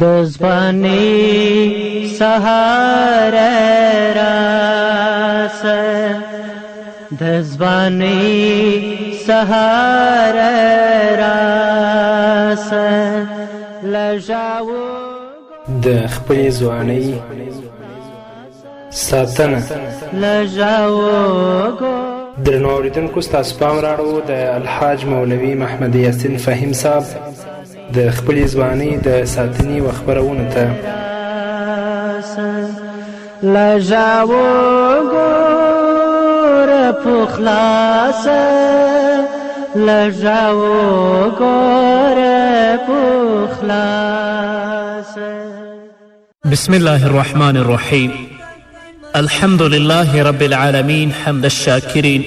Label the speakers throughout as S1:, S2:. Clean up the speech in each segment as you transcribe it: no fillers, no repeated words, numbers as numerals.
S1: د ځوانۍ سهار راسه، د ځوانۍ سهار راسه، لژاو
S2: د خپلې ځوانۍ ساتنه. درنو اورېدونکو، ستاسو پام راړو د الحاج مولوي محمد یاسین فهیم صاحب د خپلې ځوانۍ د ساتنې و خپرونو ته.
S1: لژاو ګوره په خلاصه، لژاو ګوره په خلاصه.
S3: بسم الله الرحمن الرحيم. الحمد لله رب العالمين حمد الشاكرين،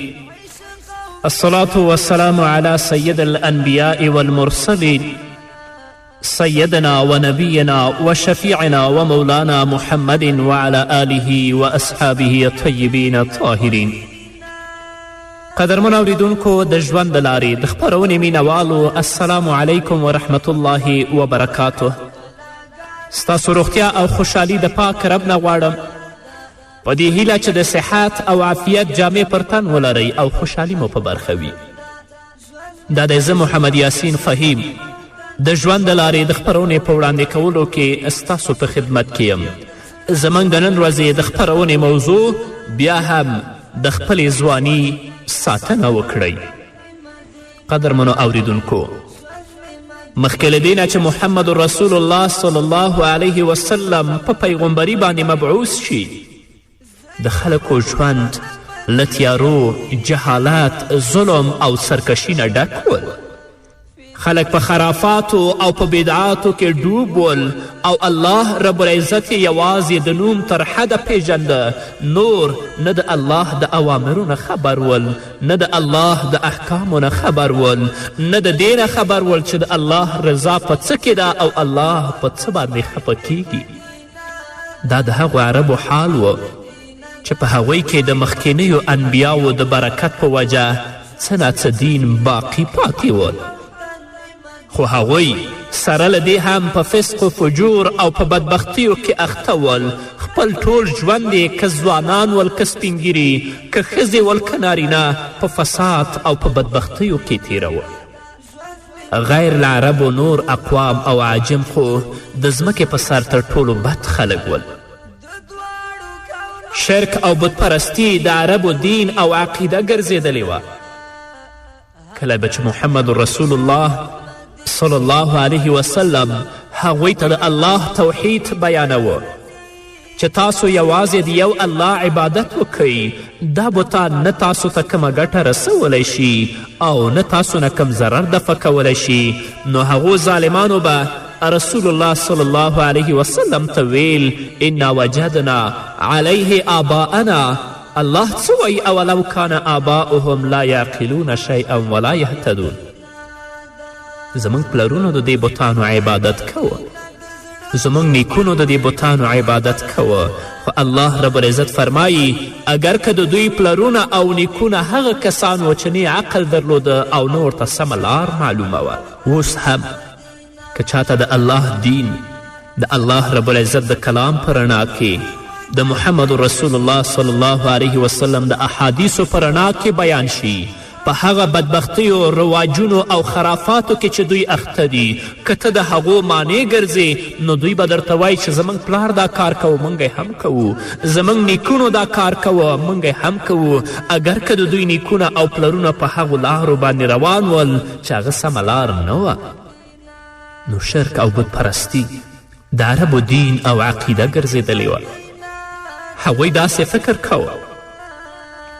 S3: الصلاة والسلام على سيد الأنبياء والمرسلين سيدنا ونبينا وشفيعنا ومولانا محمد وعلى آله وأصحابه الطيبين الطاهرين. قدرمن اوریدونکو، د ژوند د لارې د خپرونې مینوالو، السلام علیکم ورحمة الله وبرکاته. ستاسو روغتیا او خوشحالي د پاک رب نه غواړم، په دې هیله چې د صحت او عافیت جامې پر تن ولرئ او خوشحالي مو په برخه وي. دا دی زه محمد یاسین فهیم د ژوند د لارې د خپرونې په وړاندې کولو کې ستاسو په خدمت کې یم. زموږ د نن ورځې د خپرونې موضوع بیا هم د خپلې ځواني ساتنه وکړئ. قدرمنو اوریدونکو، مخکې له دې نه چې محمد رسول الله صلی الله علیه وسلم په پیغمبري باندې مبعوث شي، د خلکو ژوند له تیارو، جهالت، ظلم او سرکشي نه ډک ول. خلک په خرافاتو او په بدعاتو کې ډوب ول او الله رب العزت یوازې د نوم تر حده پیژنده، نور نه د الله د اوامرو نه خبر ول، نه د الله د احکامو نه خبر ول، نه د دې نه خبر ول چې د الله رضا په څه کې ده او الله په څه باندې خفه کیږي. دا د هغو عربو حال و چې په هغوی کې د مخکینیو انبیاو د برکت په وجه څه نه څه دین باقی پاتې ول، خو هغوی سره له دې هم په فسق و فجور او په بدبختیو کې اخته ول. خپل ټول ژوند یې که ځوانان ول که سپینګیري، که ښځې ول که نارینه، په فساد او په بدبختیو کې تیرول. غیر العربو نور اقوام او عجم خو د ځمکې په سر تر ټولو بد خلک ول. شرک او بتپرستی د عربو دین او عقیده ګرځېدلې وه. کله به چې محمد رسول الله صلی الله علیه وسلم هغوی ته د الله توحید بیانوه چې تاسو یوازې د یو الله عبادت وکئ، دا بتان نه تاسو ته کومه ګټه رسولی شي او نه تاسو نه کم ضرر دفع کولی شي، نو هغو ظالمانو به رسول الله صلی الله علیه وسلم ته ویل انا وجدنا علیه آباءنا. الله څه وایي؟ اولو کان آباؤهم لا یعقلون شیئا ولا یهتدون. زموږ پلرونو د دې بتانو عبادت کوه، زموږ نیکونو د دې بتانو عبادت کوه، خو الله رب العزت فرمایی اگر که د دوی پلرونه او نیکونه هغه کسان و چې نه عقل درلوده او نه ورته سمه لار معلومه وه. اوس هم که چاته د الله دین، د الله رب العزت د کلام په رڼا کې، د محمد رسول الله صلی الله علیه وسلم د احادیثو په رڼا کې بیان شي، په هغه بدبختیو، رواجونو او خرافاتو کې چې دوی اخته دي، که ته د هغو معنی ګرځې، نو دوی به درته وایي چې زموږ پلار دا کار کوو، موږ هم کوو، زموږ نیکونو دا کار کوو، موږ هم کوو. اگر که د دوی نیکونه او پلرونه په هغو لارو باندې روان ول چې هغه سمه لار نه وه، نو شرک او بتپرستی د عربو دین او عقیده ګرځېدلې وه. هغوی داسې فکر کوه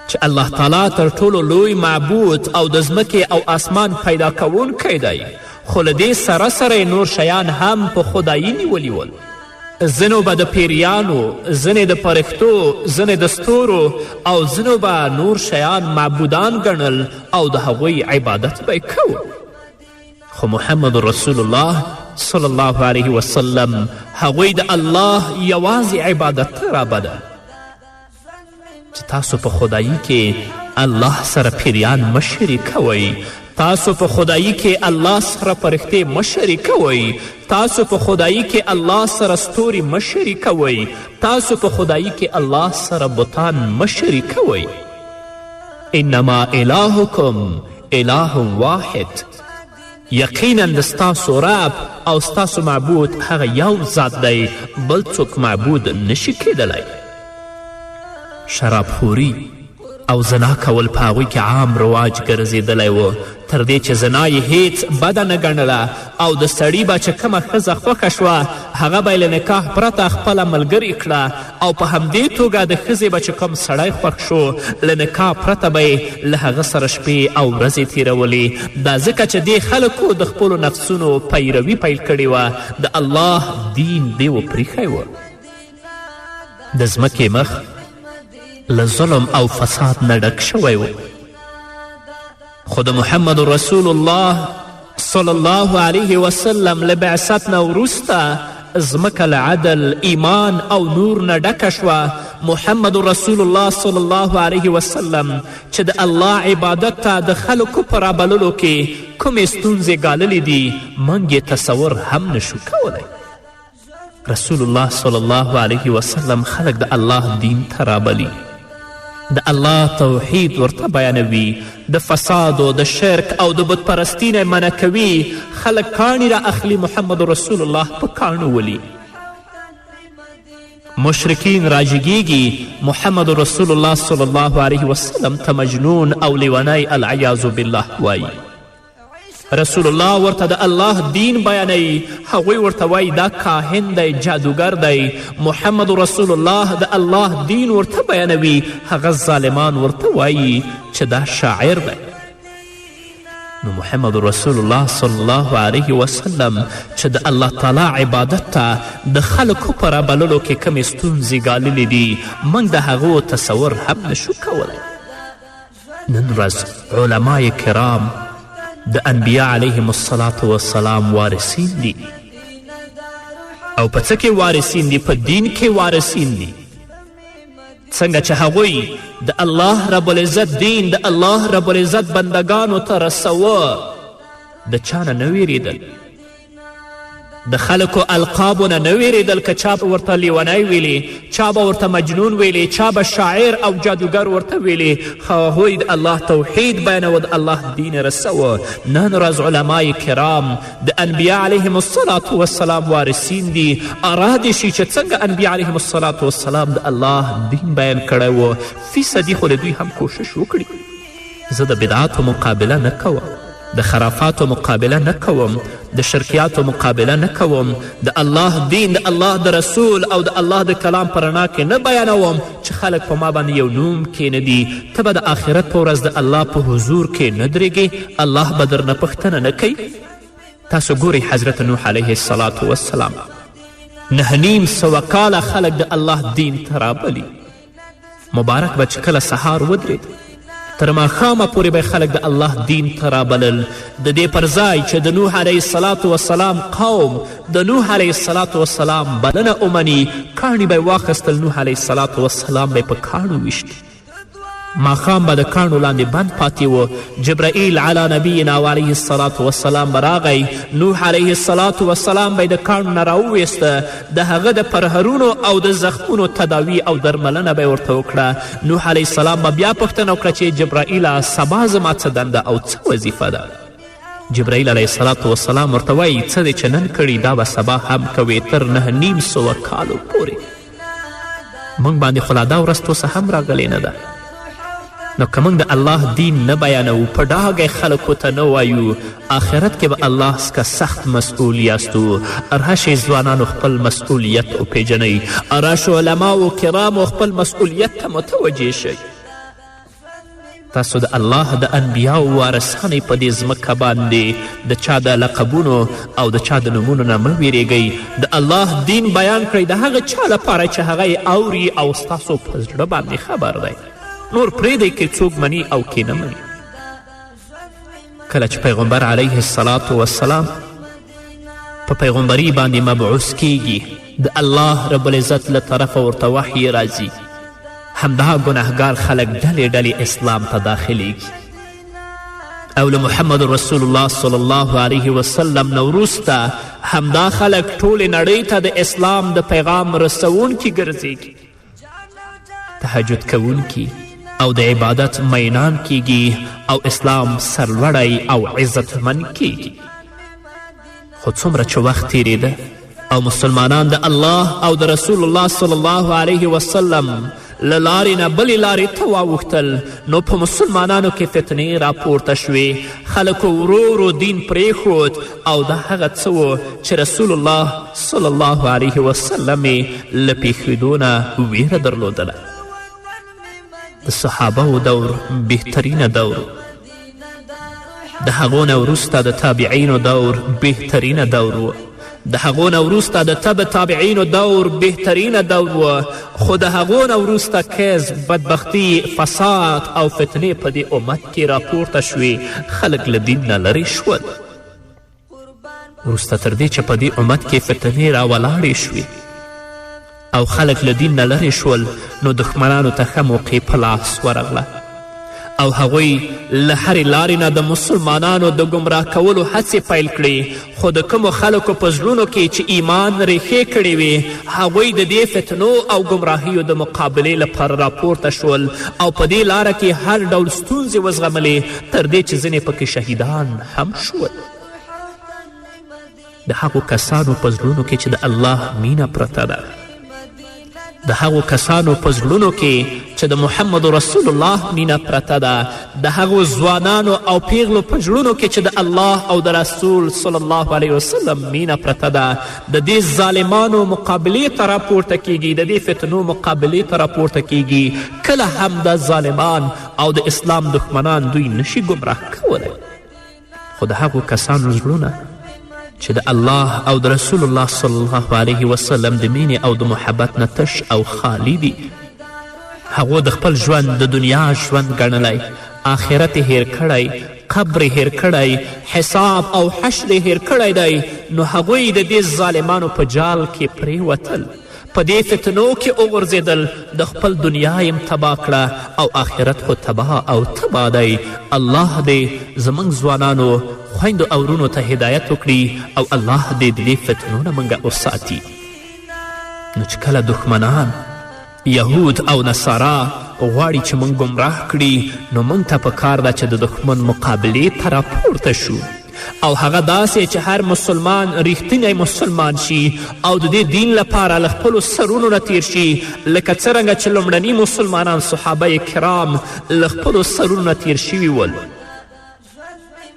S3: چې الله تعالی تر ټولو لوی معبود او د ځمکې او اسمان پیدا کوونکی دی، خو له دې سره سره نور شیان هم په خدایي نیولي ول. ځینو به د پیریانو، ځینې د پرښتو، ځینې د ستورو او ځینو به نور شیان معبودان ګڼل او د هغوی عبادت به یې کوو. خو محمد رسول الله صلی الله علیه وسلم هغوی د الله یوازې عبادت ته رابده چې تاسو په خدایي کې الله سره پیریان مه شریکوئ، تاسو په خدایي کې الله سره فرښتې مه شریکوئ، تاسو په خدایي کې الله سره ستوري مه شریکوئ، تاسو په خدایي کې الله سره بتان مه شریکوئ. انما الهکم اله واحد، یقینا د ستاسو رب او ستاسو معبود هغه یو ذات دی، بل څوک معبود نشي کیدلی. شرابخوري او زنا کول په هغوی کې عام رواج ګرځېدلی و، تر دې چې زنا یې هیڅ بده نه ګڼله او د سړي به چې کومه ښځه خوښه شوه هغه به یې له نکاح پرته خپله ملګرې کړه او په همدې توګه د ښځې به چې کوم سړی خوښ شو له نکاح پرته به یې له هغه سره شپې او ورځې تیرولې. دا ځکه چې دې خلکو د خپلو نفسونو پیروي پیل کړې وه، د الله دین دې وپریښی و. د ځمکې مخ له ظلم او فساد نه ډک شوی و، خو د محمد رسول الله صلی الله علیه وسلم له بعثت نه وروسته ځمکه له عدل، ایمان او نور نه ډکه شوه. محمد رسول الله صلی الله علیه وسلم چې د الله عبادت ته د خلکو په رابللو کې کومې ستونزې ګاللې دي موږ یې تصور هم نشو کولی. رسول الله صلی الله علیه وسلم خلک د الله دین ته رابلي، د الله توحید ورته بیانوي، د فساد و د شرک او د بت پرستی نه منع کوي. خلک کاڼي را اخلي، محمد رسول الله په کاڼو ولي. مشرکین راجګیږي، محمد رسول الله صلی الله علیه وسلم ته مجنون او لیونی العیاذ بالله وایي. رسول الله ورته د الله دین بیانوي، هغوی ورته وایي دا کاهن دی، جادوګر دی. محمد رسول الله د الله دین ورته بیانوي، هغه ظالمان ورته وایي چې دا شاعر دی. نو محمد رسول الله صلی الله علیه وسلم چې د الله تعالی عبادت ته د خلکو په رابللو کې کمې ستونزې ګاللې دي موږ د هغو تصور هم نشو کولی. نن ورځ علمای کرام د انبیا علیهم الصلاة والسلام وارثین دي، او په څه کې وارثین دي؟ په دین کې وارثین دي. څنګه چې هغوی د الله رب العزت دین د الله رب العزت بندگانو ته رسوه، د چا نه نه ویرېدل، د خلکو القابو نه نه ویرېدل. که چا به ورته لیونی ویلي، چا به ورته مجنون ویلي، چا به شاعر او جادوګر ورته ویلي، هغوی د الله توحید بیانوه، د الله دین رسوه. نن ورځ علمای کرام د انبیا علیهم الصلاة والسلام وارثین دي. ارا دې شي چې څنګه انبیا علیهم الصلاة والسلام د الله دین بیان کړی و، فیصدي خو دوی هم کوشش وکړي. زه د بدعاتو مقابله نه کوم، د خرافاتو مقابله نه کوم، د شرکیاتو مقابله نه کوم، د الله دین د الله د رسول او د الله د کلام په رڼا کې نه بیانوم چې خلک په ما باندې یو نوم کښېنږدي. ته به د آخرت په ورځ د الله په حضور کې نه درېږې، الله به درنه پوښتنه نه کوي. تاسو ګورئ حضرت نوح علیه الصلاة والسلام 9.5 کاله خلک د الله دین ته رابلي. مبارک به چې کله سهار ودرېد تر ماښامه پورې به خلک د الله دین ته رابلل. د دې پر ځای چې د نوح علیه الصلاة والسلام قوم د نوح علیه الصلاة والسلام بلنه ومني، کاڼي به یې واخیستل، نوح علیه الصلاة والسلام به یې په کاڼو ویشت. ماښام به د کاڼو لاندې بند پاتې و. جبرائیل علی نبینا و علیه الصلاة والسلام به راغی، نوح علیه الصلاة والسلام به یې د کاڼو نه راوویسته، د هغه د پرهرونو او د زخمونو تداوي او درملنه به یې ورته وکړه. نوح علیه السلام به بیا پوښتنه وکړه چې جبرائیله سبا زما څه دنده او څه وظیفه ده؟ جبرائیل علیه الصلاة والسلام ورته وایي څه دی چې نن کړي دا به سبا هم کوې تر 9.5 کالو پورې. موږ باندې خو لا دا ورځ توسه هم راغلې نه ده. نو که موږ د الله دین نه بیانوو، په ډاګه خلکو ته نه وایو، آخرت کې به الله څخه سخت مسئول یاستو. راشئ ځوانانو خپل مسئولیت وپیژنئ، راشو علماو کرامو خپل مسئولیت ته متوجه شئ. تاسو د الله د انبیاو وارثانې په دې ځمکه باندې د چا د لقبونو او د چا د نومونو نه مه ویرېږئ. د الله دین بیان کړئ د هغه چا لپاره چې هغه یې اوري او ستاسو په زړه باندې خبر دی. نور پرېږدئ که څوک مني او که نه مني. کله چې پیغمبر علیه الصلاة والسلام په پیغمبري باندې مبعوث کیږي، د الله رب العزت له طرفه ورته وحی راځي، همدا ګناهګار خلک ډلې ډلې اسلام ته داخلیږي. او له محمد رسول الله صلی الله علیه وسلم نه وروسته همدا خلک ټولې نړۍ ته د اسلام د پیغام رسونکي ګرځېږي، تهجد کوونکي او د عبادت مینان کیږي او اسلام سرلوړی او عزتمن کیږي. خو څومره چې وخت تیریده او مسلمانان د الله او د رسول الله صلی الله علیه وسلم له لارې نه بلې لارې ته واوښتل، نو په مسلمانانو کې فتنې راپورته شوې. خلکو ورو ورو دین پرېښود او دا هغه څه و چې رسول الله صلی الله علیه وسلم یې له پېښېدو نه ویره درلودله. د صحابهو دور بهترینه دور، د هغو نه وروسته د تابعینو دور بهترینه دور و، د هغو نه وروسته د تبع تابعینو دور بهترینه دور و، خو د هغو نه وروسته کذب، بدبختي، فساد او فتنې په دې امت کې راپورته شوې. خلک له دین نه لرې شول. وروسته تر دې چې په دې امت کې فتنې راولاړې شوې او خلک له دین نه لرې شول، نو دښمنانو ته ښه موقع په لاس ورغله او هغوی له هرې لارې نه د مسلمانانو د ګمراه کولو هڅې پیل کړې. خو د کومو خلکو په زړونو کې چې ایمان ریښې کړې وې، هغوی د دې فتنو او ګمراهیو د مقابلې لپاره راپورته شول او په دې لاره کې هر ډول ستونزې وزغملې، تر دې چې ځینې پکې شهیدان هم شول. د هغو کسانو په زړونو کې چې د الله مینه پرته ده، د هغو کسانو په زړونو کې چې د محمد رسول الله مینه پرته ده، د هغو ځوانانو او پیغلو په زړونو کې چې د الله او د رسول صلی الله علیه وسلم مینه پرته ده، د دې ظالمانو مقابلې ته راپورته کیږي، د دې فتنو مقابلې ته راپورته کیږي. کله هم د ظالمان او د اسلام دښمنان دوی نشي ګمراه کولی، خو د هغو کسانو زړونه چې د الله او د رسول الله صلی الله علیه وسلم د مینې او د محبت نه تش او خالی دي. هغو د خپل ژوند د دنیا ژوند ګڼلی، آخرت یې هیر کړی، قبر یې هیر کړی، حساب او حشر یې هیر کړی دی. نو هغوی د دې ظالمانو په جال کې پرېوتل، په دې فتنو کې وغورځېدل، د خپل دنیا یم تباه کړه او آخرت خو تباه او تباه دی. الله دې زموږ ځوانانو خویندو او ورونو ته هدایت وکړي او الله دې د دې فتنو نه موږ وساتي. نو چې کله دښمنان یهود او نصارا غواړي چې موږ ګمراه کړي، نو موږ ته پکار ده چې د دښمن مقابلې ته راپورته شو او هغه داسې چې هر مسلمان ریښتینی مسلمان شي او د دې دین لپاره له خپلو سرونو نه تیر شي، لکه څرنګه چې لومړني مسلمانان صحابه کرام له خپلو سرونو نه تیر شوي ول.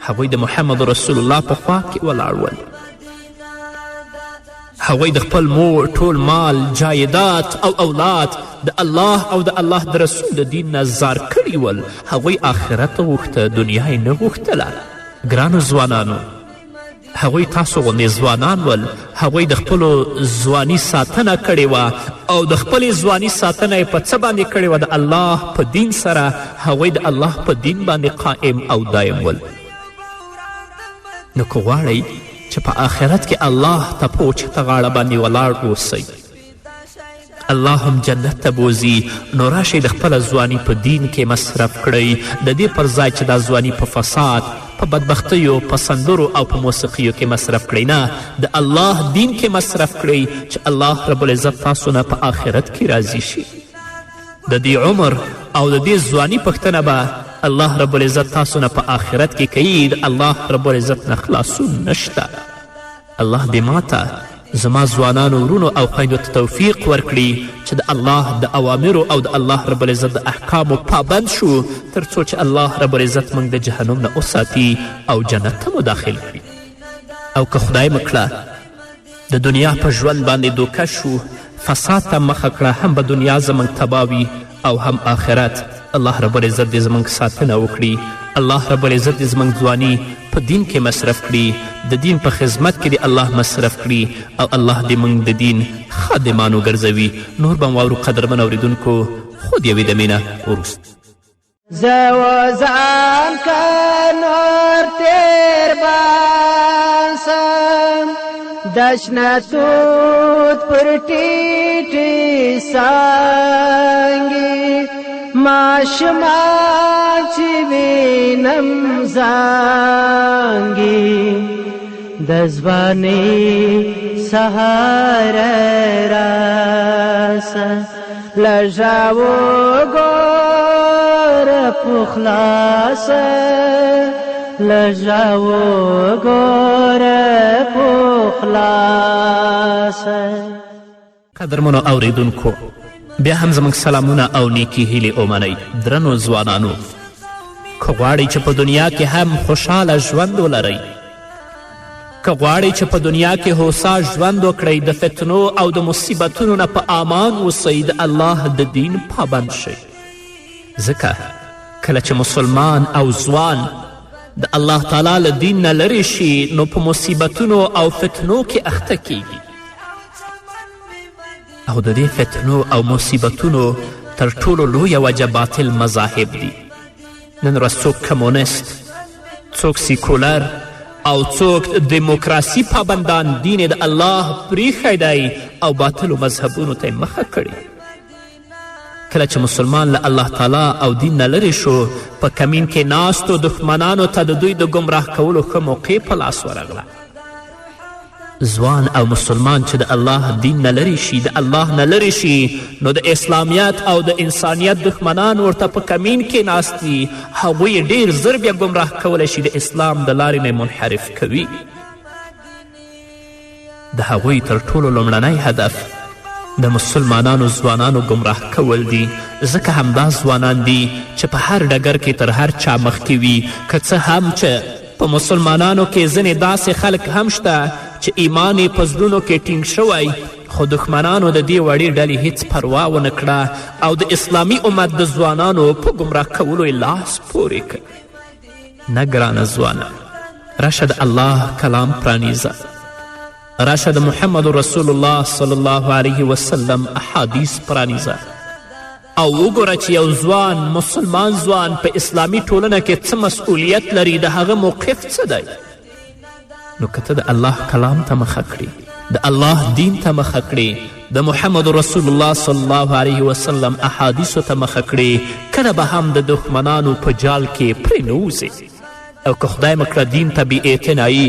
S3: هغوی د محمد رسول الله په خوا کې ولاړ ول، هغوی د خپل مور ټول مال، جایدات او اولاد د الله او د الله د رسول د دین نه زار کړي ول. هغوی آخرت غوښته، دنیا یې نه غوښتله. ګرانو ځوانانو، هغوی تاسو غوندې ځوانان ول، هغوی د خپلو ځواني ساتنه کړې وه او د خپلې ځواني ساتنه یې په څه باندې کړې وه؟ د الله په دین سره. هغوی د الله په دین باندې قائم او دایم ول. نو که غواړئ چې په آخرت کې الله ته په اوچته غاړه باندې ولاړ اوسئ، الله هم جنت ته بوځي، نو راشئ د خپله ځواني په دین کې مصرف کړئ، د دې پر ځای چې دا ځواني په فساد، په بدبختیو، په سندرو او په موسیقیو کې مصرف کړئ. نه، د الله دین کې مصرف کړئ چې الله رب العزت تاسو نه په آخرت کې راضي شي. د دې عمر او د دې ځواني پوښتنه به الله رب العزت تاسو نه په آخرت کې کوي. د الله رب العزت نه خلاصون نشته. الله دې ماته، زما ځوانانو ورونو او خویندو ته توفیق ورکړي چې د الله د اوامرو او د الله رب العزت د احکامو پابند شو، تر څو چې الله رب العزت موږ د جهنم نه وساتي او جنت ته مو داخل کړي. او که خدای مکړه د دنیا په ژوند باندې دوکه شو، فساد ته مخه کړه، هم به دنیا زموږ تباوي او هم آخرت. الله رب العزت دې زموږ ساتنه وکړي. الله رب العزت دې زموږ ځواني په دین کې مصرف کړي، د دین په خدمت کې دې الله مصرف کړي او الله دې موږ د دین خادمان وګرځوي. نور به واورو قدرمن اورېدونکو، خود یوې دمې نه وروسته
S1: زه وځم که نور تیر باسم، د شنه سود پر ټیټې څانګې ماشومان چې وینم زانګي د ځوانۍ سهار راسه لږه وګوره په خلاصه لږه وګوره په خلاصه.
S3: قدرمنو اوریدونکو بیا هم زموږ سلامونه او نیکي هیلې ومنئ. درنو ځوانانو که غواړئ چې په دنیا کې هم خوشحاله ژوند ولرئ، که غواړئ چې په دنیا کې هوسا ژوند وکړئ، د فتنو او د مصیبتونو نه په امان اوسئ، د الله د دین پابند شئ. ځکه کله چې مسلمان او ځوان د الله تعالی له دین نه لرې شي نو په مصیبتونو او فتنو کې اخته کیږي، او د دې فتنو او مصیبتونو تر ټولو لویه وجه باطل مذاهب دي. نن ورځ څوک کمونیست، څوک سیکولر او څوک دیموکراسي پابندان دین د الله پریښی دی او باطلو مذهبونو ته یې مخه کړي. کله چې مسلمان له الله تعالی او دین نه لرې شو، په کمین کې ناستو دښمنانو ته د دوی د ګمراه کولو ښه موقع په لاس ورغله. ځوان او مسلمان چې د الله دین نه لرې شي، د الله نه لرې شي، نو د اسلامیت او د انسانیت دښمنان ورته په کمین کې ناست دي، هغوی ډیر زر بیا ګمراه کولی شي، د اسلام د لارې نه منحرف کوي. د هغوی تر ټولو لومړنی هدف د مسلمانانو ځوانانو ګمراه کول دي، ځکه همدا ځوانان دي چې په هر ډګر کې تر هر چا مخکې وي. که څه هم چې په مسلمانانو کې ځینې داسې خلک هم شته چې ایمان یې په زړونو کې ټینګ شوی، خو دښمنانو د دې وړې ډلې هیڅ پروا ونه کړه او د اسلامي امت د ځوانانو په ګمراه کولو یې لاس پورې کړ. نه ګرانه ځوانه، راشه د الله کلام پرانیزه، راشه د محمد رسول الله صلی الله علیه وسلم احادیث پرانیزه او وګوره چې یو ځوان مسلمان ځوان په اسلامي ټولنه کې څه مسئولیت لري، د هغه موقف څه دی. نو که ته د الله کلام ته مخه کړي، د الله دین ته مخه کړي، د محمد رسول الله صلی الله علیه وسلم احادیثو ته مخه کړي، کله به هم د دښمنانو په جال کې پرې نوځې. او که خدای مکړه دین ته بې اعتنایي،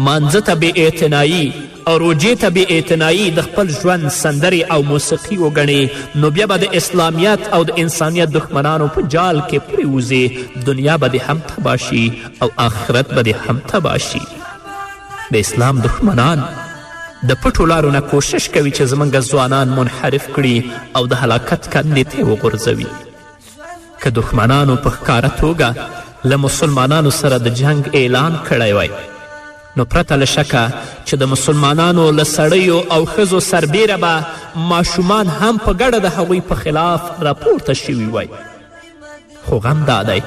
S3: مانځه ته بې اعتنایي او روجې ته بې اعتنایي د خپل ژوند سندرې او موسیقي وګڼې، نو بیا به د اسلامیت او د انسانیت دښمنانو په جال کې پرېوځې. دنیا به دې هم تباه شي او آخرت به دې هم تباه شي. د اسلام دښمنان د پټو لارو نه کوشش کوي چې زموږ ځوانان منحرف کړي او د هلاکت کندې ته وغورځوي. که دښمنانو په ښکاره توګه له مسلمانانو سره د جنگ اعلان کړی وی، نو پرته له شکه چې د مسلمانانو له سړیو او ښځو سربیره به ماشومان هم په ګډه د هغوی په خلاف راپورته شوي وی. خو غم دا دی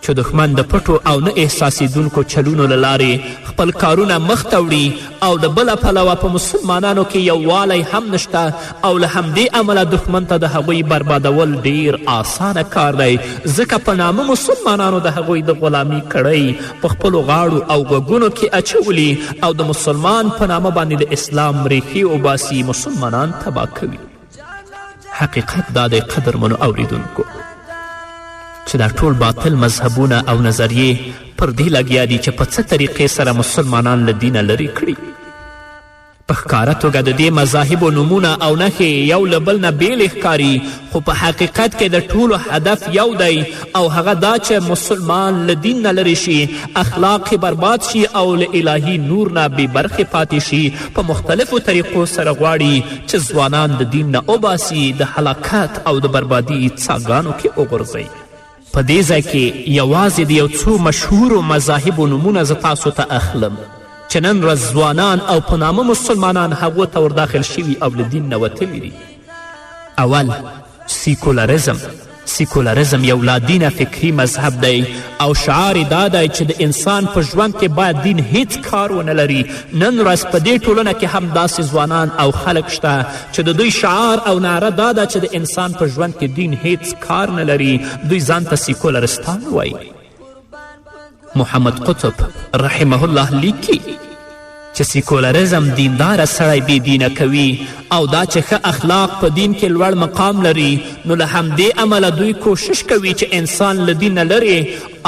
S3: چې دښمن د پټو او نه احساسېدونکو چلونو له لارې خپل کارونه مخته وړي او د بله پلوه په مسلمانانو کې یووالی هم نشته او له همدې امله دښمن ته د هغوی بربادول ډیر آسانه کار دی، ځکه په نامه مسلمانانو د هغوی د غلامي کړۍ په خپلو غاړو او غوږونو کې اچولي او د مسلمان په نامه باندې د اسلام ریښې وباسي، مسلمانان تباه کوي. حقیقت دا دی قدرمنو اوریدونکو چې دا ټول باطل مذهبونه او نظریې پر دې لګیا دي چې په څه طریقې سره مسلمانان له دینه لرې کړي. په ښکاره توګه د دې مذاهبو نومونه او نښې یو له بل نه بېلې ښکاري، خو په حقیقت کې د ټولو هدف یو دی او هغه دا چې مسلمان له دین نه لرې شي، اخلاق برباد شي او له الهي نور نه بې برخې پاتې شي. په مختلفو طریقو سره غواړي چې ځوانان د دین نه وباسي، د هلاکت او د بربادي څاګانو کې وغورځوي. په دې ځای کې یوازې د یو څو مشهورو مذاهبو نومونه زه تاسو ته اخلم چې نن ورځ ځوانان او په نامه مسلمانان هغو ته ورداخل شوي او له دین نه وتلي دي. اول سیکولرزم یو لادینه فکري مذهب دی او شعار دا دی چې د انسان په ژوند کې باید دین هیڅ کار ونه لري. نن ورځ په دې ټولنه کې هم داسې ځوانان او خلک شته چې د دوی شعار او نعره دا ده چې د انسان په ژوند کې دین هیڅ کار نه لري. دوی ځان ته سیکولرستان وایي. محمد قطب رحمه الله لیکي چې سیکولرزم دینداره سړی بې دینه کوي او دا چې ښه اخلاق په دین کې لوړ مقام لري، نو له همدې امله دوی کوشش کوي چې انسان له دین نه لرې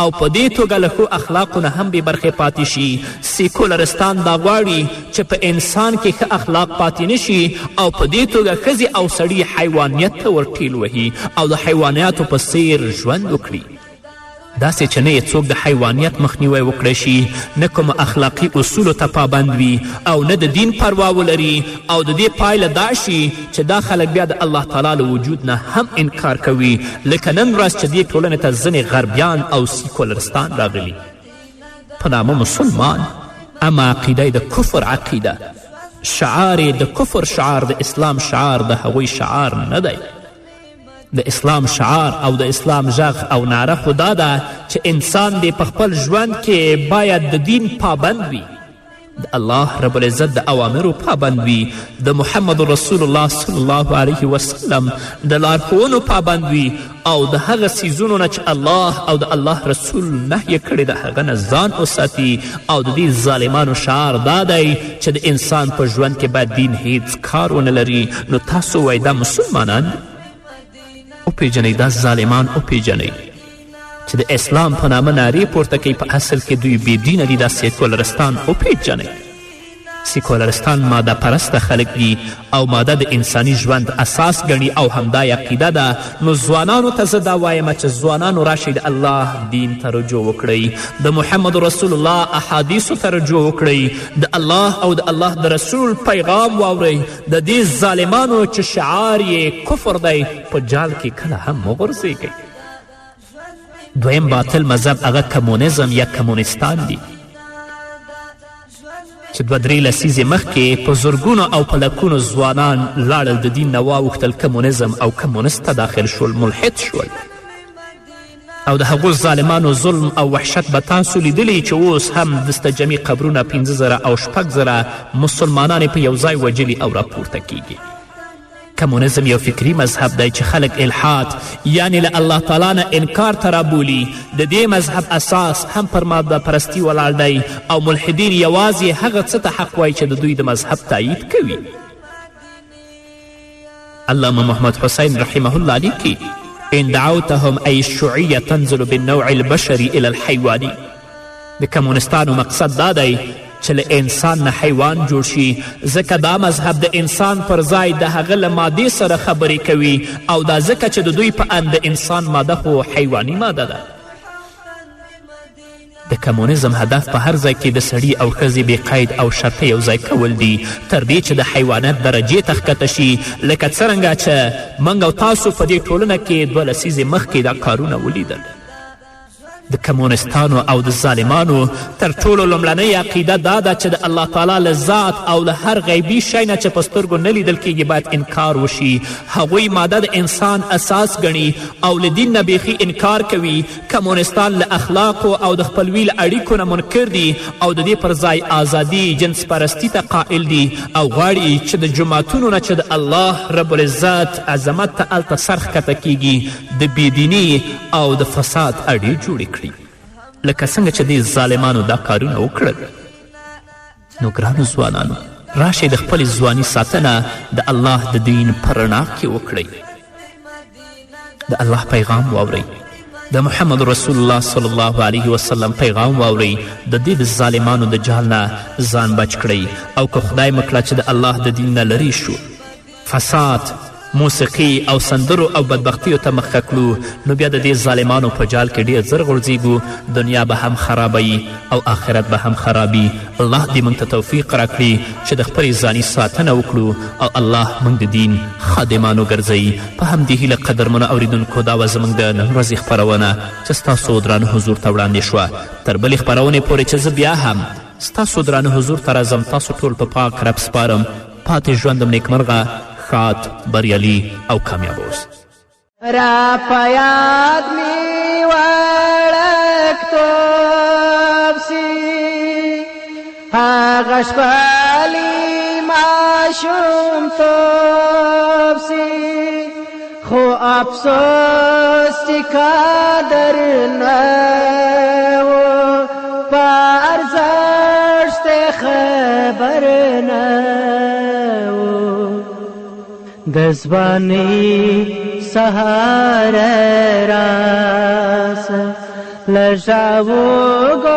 S3: او په دې توګه له ښو اخلاقو نه هم بې برخې پاتې شي. سیکولرستان دا غواړي چې په انسان کې ښه اخلاق پاتې نشي او په دې توګه ښځې او سړي حیوانیت ته ورټیل وهي او د حیوانیاتو په څیر ژوند وکړي. داسې چې نه یې څوک د حیوانیت مخنیوی وکړی شي، نه کوم اخلاقي اصولو ته پابند وي او نه د دین پروا ولري، او د دې پایله دا شي چې دا خلک بیا د الله تعالی له وجود نه هم انکار کوي، لکه نن ورځ چې دې ټولنې ته ځینې غربیان او سیکولرستان راغلي په نامه مسلمان، اما عقیده د کفر عقیده، شعار د کفر شعار، د اسلام شعار د هغوی شعار نه دی. د اسلام شعار او د اسلام غږ او نعره خو دا ده چې انسان دې په خپل ژوند کې باید د دین پابند وي، د الله رب العزت د اوامرو پابند وي، د محمد رسول الله صلی الله علیه وسلم د لارښوونو پابند وي او د هغه څیزونو نه چې الله او د الله رسول نهیې کړي د هغه نه ځان وساتي. او د دې ظالمانو شعار دا دی چې د انسان په ژوند کې باید دین هیڅ کار ونه لري. نو تاسو وایي دا مسلمانان وپیژنئ، دا ظالمان وپیژنئ چې د اسلام په نامه نارې پورته کوي، په اصل کې دوی بې دینه دي. دا سیکولرستان وپیژنئ. سیکولرستان ماده پرسته خلک دي او ماده د انساني ژوند اساس ګڼي او همدا عقیده ده. نو ځوانانو ته زه دا وایم چې ځوانانو راشئ د الله دین ته رجوع وکړئ، د محمد رسول الله احادیثو ته رجوع وکړئ، د الله او د الله د رسول پیغام واورئ، د دې ظالمانو چې شعار یې کفر دی په جال کې کله هم وغورځېږئ. دویم باطل مذهب هغه کمونیزم یا کمونستان دی چې 2-3 لسیزې مخکې په زرګونو او په لکونو ځوانان لاړل د دین نه واوښتل، کمونیزم او کمونست ته داخل شول، ملحد شول. او د هغو ظالمانو ظلم او وحشت به تاسو لیدلی چې اوس هم دسته جمعي قبرونه 5,000 او 6,000 مسلمانان په یو ځای وجلي او راپورته کیږي. کمونیزم یو فکری مذهب دی چې خلک الحاد یعنی له الله تعالی نه انکار ته رابولي. د دې مذهب اساس هم پر ماده پرستی ولاړ دی او ملحدین یوازې هغه څه ته حق وایي چې د دوی د مذهب تایید کوي. علامه محمد حسین رحمه الله لیکي ان دعوتهم ای الشیوعیه تنزل بالنوع البشري الى الحیواني. د کمونستانو مقصد دا دی چې له انسان نه حیوان جوړ شي، ځکه دا مذهب د انسان پر ځای د هغه له مادې سره خبرې کوي او دا ځکه چې د دوی په اند د انسان ماده خو حیواني ماده ده. د کمونیزم هدف په هر ځای کې د سړي او ښځې بې قید او شرطه یو ځای کول دي، تر دې چې د حیوانات درجې ته ښکته شي، لکه څرنګه چې موږ او تاسو په دې ټولنه کې 2 لسیزې مخکې دا کارونه ولیدل. د کمونستانو او د ظالمانو تر ټولو لومړنۍ عقیده دا ده چې د الله تعالی له ذات او له هر غیبي شی نه چې په سترګو نه لیدل کیږي باید انکار وشي. هغوی ماده د انسان اساس ګڼي او له دین نه بیخي انکار کوي. کمونستان له اخلاقو او د خپلوي له اړیکو نه منکر دي او د دې پر ځای ازادي جنس پرستی ته قائل دي او غواړي چې د جوماتونو نه چې د الله رب العزت عظمت ته هلته سر ښکته کیږي د بېدیني او د فساد اډې جوړې کړي، لکه څنګه چې دې ظالمانو دا کارونه وکړل. نو ګرانو ځوانانو، راشئ د خپلې ځواني ساتنه د الله د دین په رڼا کې وکړئ، د الله پیغام واورئ، د محمد رسول الله صلی الله علیه وسلم پیغام واورئ، د دې د ظالمانو د جال نه ځان بچ کړئ. او که خدای مکړه چې د الله د دین نه لرې شو، فساد، موسیقي او سندرو او بدبختیو ته مخه کړو، نو بیا د دې ظالمانو په جال کې ډېر زر غورځېږو، دنیا به هم خرابوي او آخرت به هم خرابي. الله دې موږ ته توفیق راکړي چې د خپلې ځاني ساتنه وکړو او الله موږ د دین خادمانو ګرځوي. په همدې هیله قدرمنو اورېدونکو، دا وه زموږ د نن ورځې خپرونه چې ستاسو درانه حضور ته وړاندې شوه. تر بلې خپرونې پورې چې زه بیا هم ستاسو درانه حضور ته راځم، تاسو ټول په پاک رب سپارم. پاتې ژوندم نیکمرغه، ښاد، بریالي او کامیاب اوس.
S1: را په یاد می وړکتوب سي، هغه شپلې ماشومتوب سي، خو افسوس چې قدر نه و په ارزښت خبر نه د ځوانۍ سهار راس لږه وګوره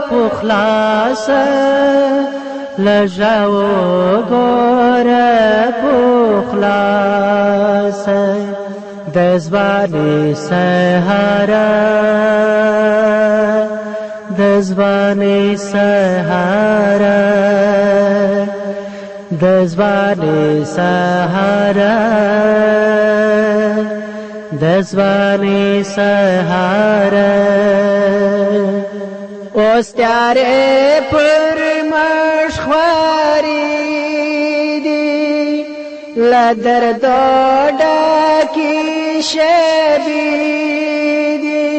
S1: په خلاص لږه وګوره په خلاص د ځوانۍ سهار د ځوانۍ سهار د ځوانۍ سهار د ځوانۍ سهار اوس تیارې پر مخ خوارې دي له دردو ډکې شپې دي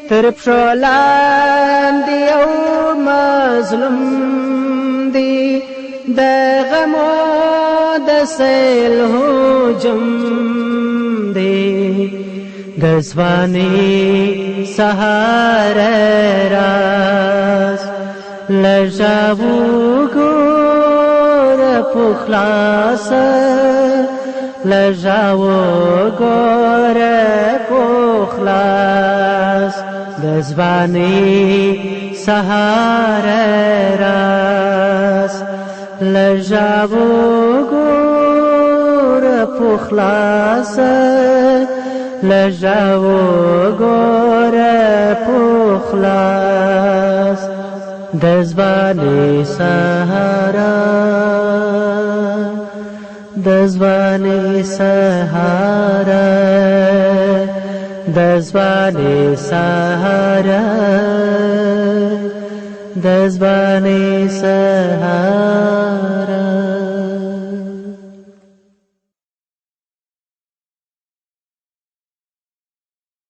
S1: تر پښو لاندې یو مظلوم دی د غمو د سیل هجوم دی د ځوانۍ سهار راس لږه وګوره په خلاص لږه وګوره په خلاص د ځوانۍ سهار راس لږه وګوره په خلاص لږه وګوره په خلاص د ځوانۍ سهار د ځوانۍ سهار د ځوانۍ سهار د ځوانۍ سهار